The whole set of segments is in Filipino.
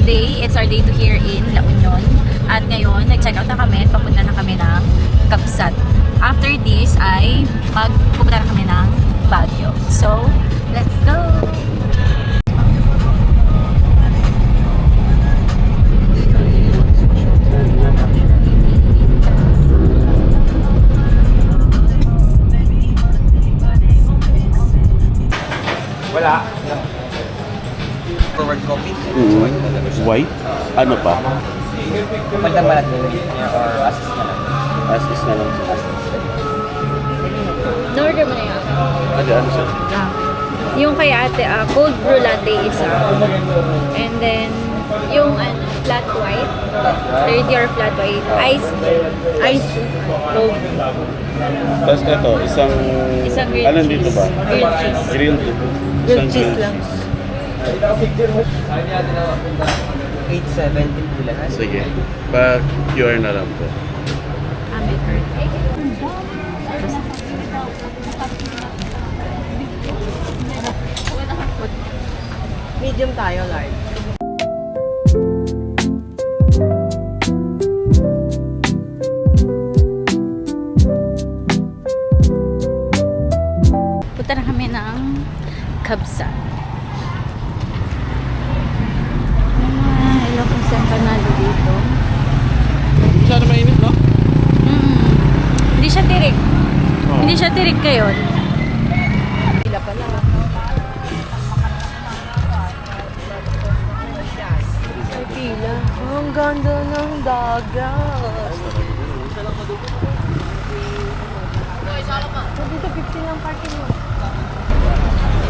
today, it's our day to here in La Union. At ngayon, nag-check out na kami at papunta na kami ng Kabsat. After this ay magpupunta na kami ng Baguio. So, let's go! Wala. Forward copy. White? Ano pa? Kapalitan ba natin or assist na lang? Assist na lang siya. No-order mo na yun. Ano siya? Yung kay ate, cold brew latte isa. And then, yung flat white. Third year flat white. Ice cold. Tapos ito, Isang grilled Alam cheese. dito ba? Grilled cheese. Grilled. Grilled cheese lang. 870 po lahat. Sige. Pa-QR na lang po. Medium tayo, large. Punta na kami ng Kabsat. Ilang kung saan panalo dito. Sana mainit, no? Hindi siya tirik. Oh. Hindi siya tirik kayo. Pila pala. Ay, pila. Ang ganda ng dagat. Dito 15 lang parking mo.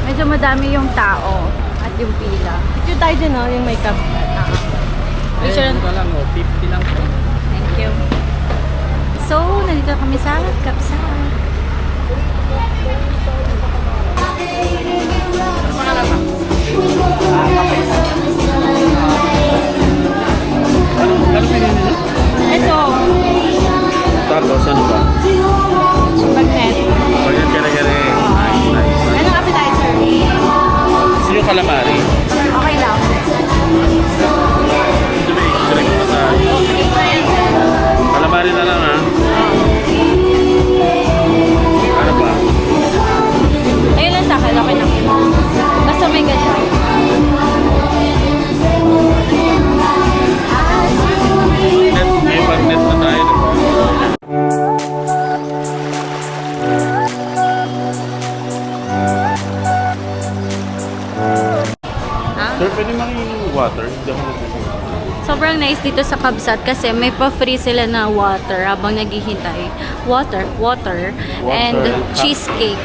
Medyo madami yung tao at yung pila. Yung tayo dyan, no? Yung may cup. Ayun pa lang, 50 lang po. Thank you. So, nandito kami sa Kabsat. Ano pinili niya? Ito, Tapos, ano ba? magnet. Pagyan kare-kare. Nice. Anong appetizer? Gusto yung calamari. Okay lang. Ito may drink pa tayo. Calamari na lang, ha? Ano ba? Ayun lang sa akin, okay na. Basta may ganyan. May magnet na tayo. Sir, pwede makinig water? Hindi ako nagpapagod. Sobrang nice dito sa Kabsat kasi may pa-free sila na water habang naghihintay. Water, and cheesecake.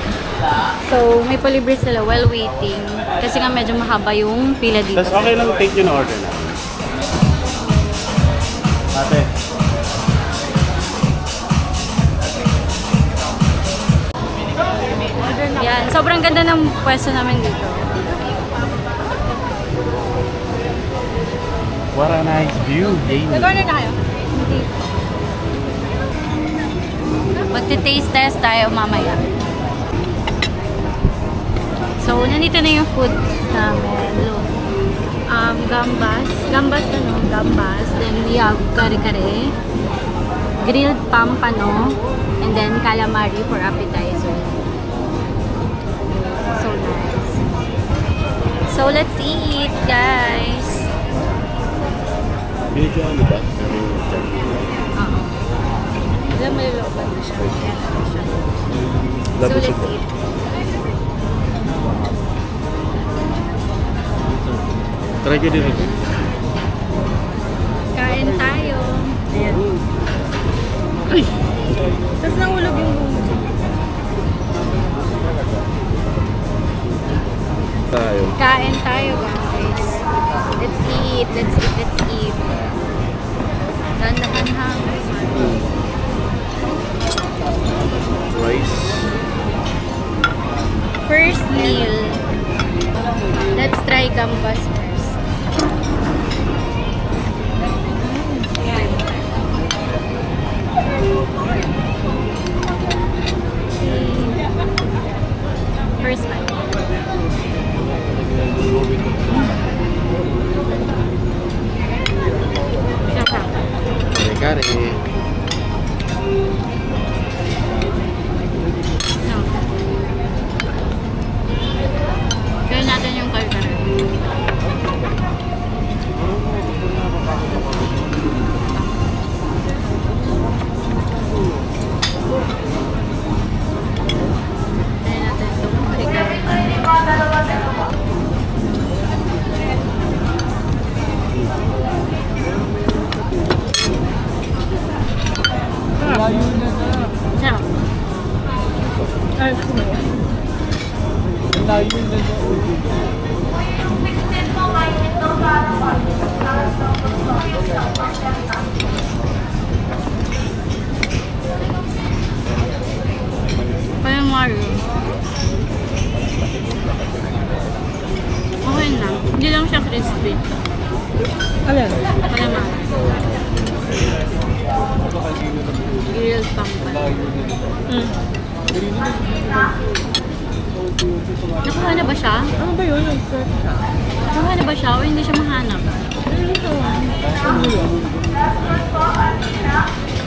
So, may palibre sila while waiting. Kasi nga medyo mahaba yung pila dito. Tapos okay lang take yun na order na. Ate. Yan, sobrang ganda ng pwesto namin dito. What a nice view, Jamie. Nag-order na kayo? Magti-taste test tayo mamaya. So, nandito na yung food namin. Look. Gambas. Gambas. Then, we have kare-kare. Grilled pampano. And then, calamari for appetizer. So nice. So, let's eat, guys. Medyo ano ba? Alam mo, looban na siya. So, Labos let's ito. eat. Try ko din ito. Kain tayo. Ayan. Ay! Tapos nahulog yung bumo. Tayo. Kain tayo, guys. Let's eat. Dahan-dahan hang. Rice. First meal. Let's try gambas first. Ayan. First bite. kare-kare. No. Gawin natin yung kare-kare. Gawin natin itong kare-kare. Sarap. Ay, kumain. Parang Mario. Okay na. Hindi lang siya crispy. Alin? Parang Mario. Grilled pang pala. Nakuha na ba siya? Ano ba yun? Nag-search ka? Nakuha na ba siya o hindi siya mahanap?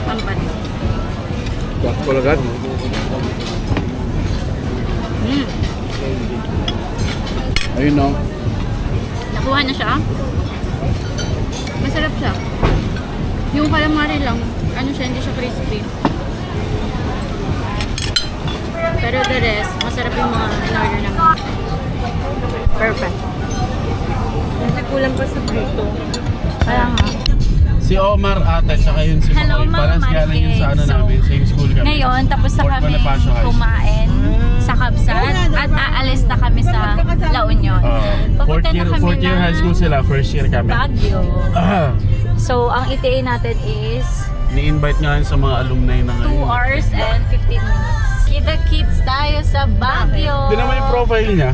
Pampan. Bakit ko agad? Ayun no. Nakuha na siya? Masarap siya. Yung calamari lang, ano siya, hindi siya crispy. Pero the rest, masarap yung mga in-order namin. Perfect. Hindi kulang pa sa prito. Kaya nga. Si Omar ata, saka yun si Hello, Makoy. mga Parang galing yun sa ano Marikes. namin, same school kami. Ngayon, tapos na Fort kami Bonifacio High School. kumain sa Kabsat at aalis na kami sa La Union. Papunta na kami Fourth year ng high school sila, first year kami. Baguio. So, ang ETA natin is Ni-invite nga yun sa mga alumni na 2 ngayon. hours and 15 minutes. Kita-kits tayo sa Baguio. Hindi naman yung profile niya.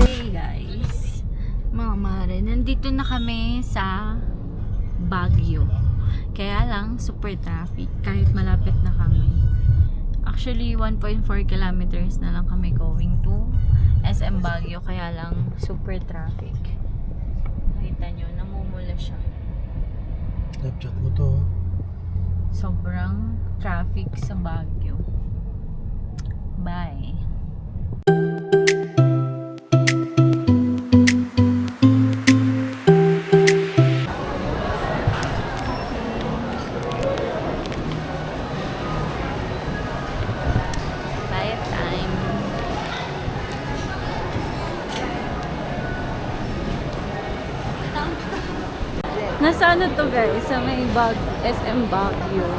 Hey guys, mga mare, nandito na kami sa Baguio. Kaya lang, super traffic kahit malapit na kami. Actually, 1.4 kilometers na lang kami going to SM Baguio. Kaya lang, super traffic. Nakita nyo, namumula siya. Snapchat mo to. Sobrang traffic sa Baguio. Bye. Bye time. Nasa ano to guys? Sa may SM Baguio.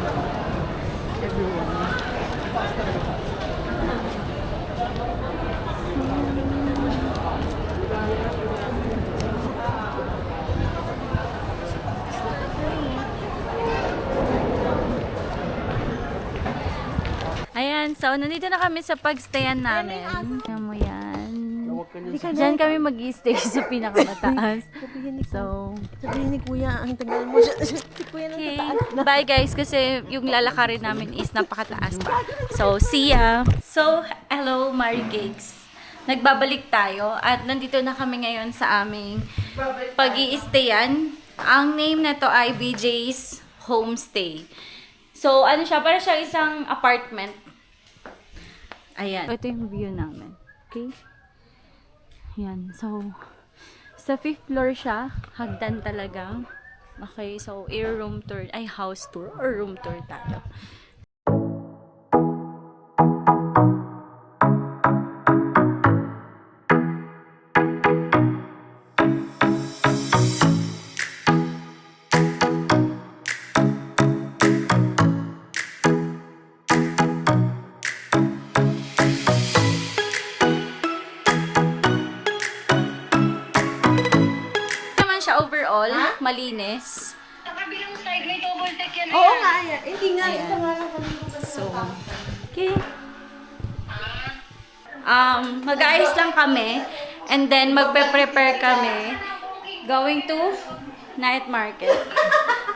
Everyone. Ayan, so nandito na kami sa pagstayan namin. Tingnan mo yan. Diyan kami mag-i-stay sa pinakamataas. So, Sabihin ni Kuya, ang tagal mo siya. Si Kuya nang okay. tataas na. Bye guys, kasi yung lalakarin namin is napakataas pa. So, see ya! So, hello Marikes. Nagbabalik tayo at nandito na kami ngayon sa aming pag-i-stayan. Ang name na to ay BJ's Homestay. So, ano siya? Para siya isang apartment. Ayan. Ito yung view namin. Okay? Yan. So, sa 5th floor siya. Hagdan talaga. Okay. So, room tour. Ay, house tour or room tour tayo. Overall, malinis. Sa kabilang side, may double deck yan. Oo nga, yan. Hindi nga, isa nga lang kami. So, okay. Mag-aayos lang kami. And then, magpe-prepare kami. Going to night market.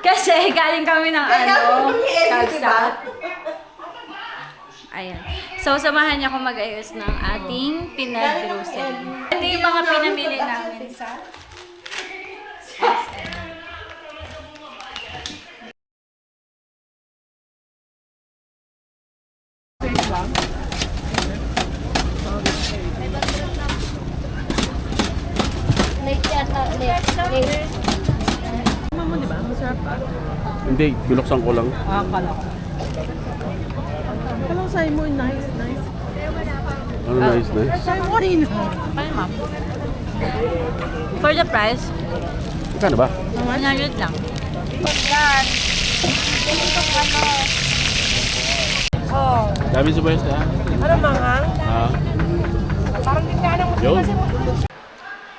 Kasi galing kami ng Kabsat. Ayan. So, samahan niyo ako mag-ayos ng ating pinag-grocery. Ito yung mga pinamili namin sa SM. Mama mo, di ba? Masarap pa. Hindi, binuksan ko lang. Kala ko. Kala ko sa'yo mo, nice. Ano nice na? Sa'yo mo rin. Kaya ma'am. For the price, Kano ba? 100 lang. Dami sa best ha? Ano mga? Ha? Parang di ka alam mo. Yun.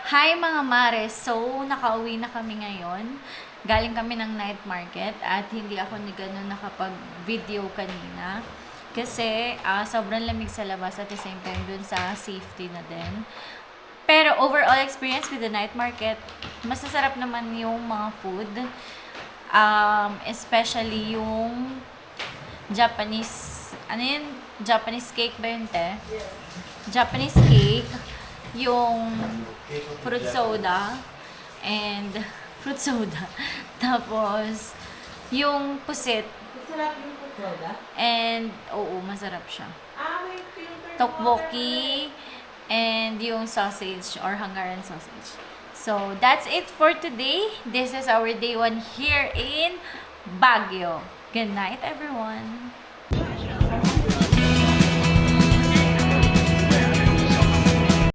Hi mga mares! So, nakauwi na kami ngayon. Galing kami ng night market at hindi ako ni ganun nakapag-video kanina. Kasi sobrang lamig sa labas at the same time dun sa safety na din. Pero overall experience with the night market, masasarap naman yung mga food. Especially yung Japanese, ano yun? Japanese cake ba yun, te? Japanese cake, yung fruit soda, and fruit soda. Tapos, yung pusit. Masarap yung soda? And, oo, masarap siya. Tteokbokki, and yung sausage or Hungarian sausage. So, that's it for today. This is our day 1 here in Baguio. Good night, everyone.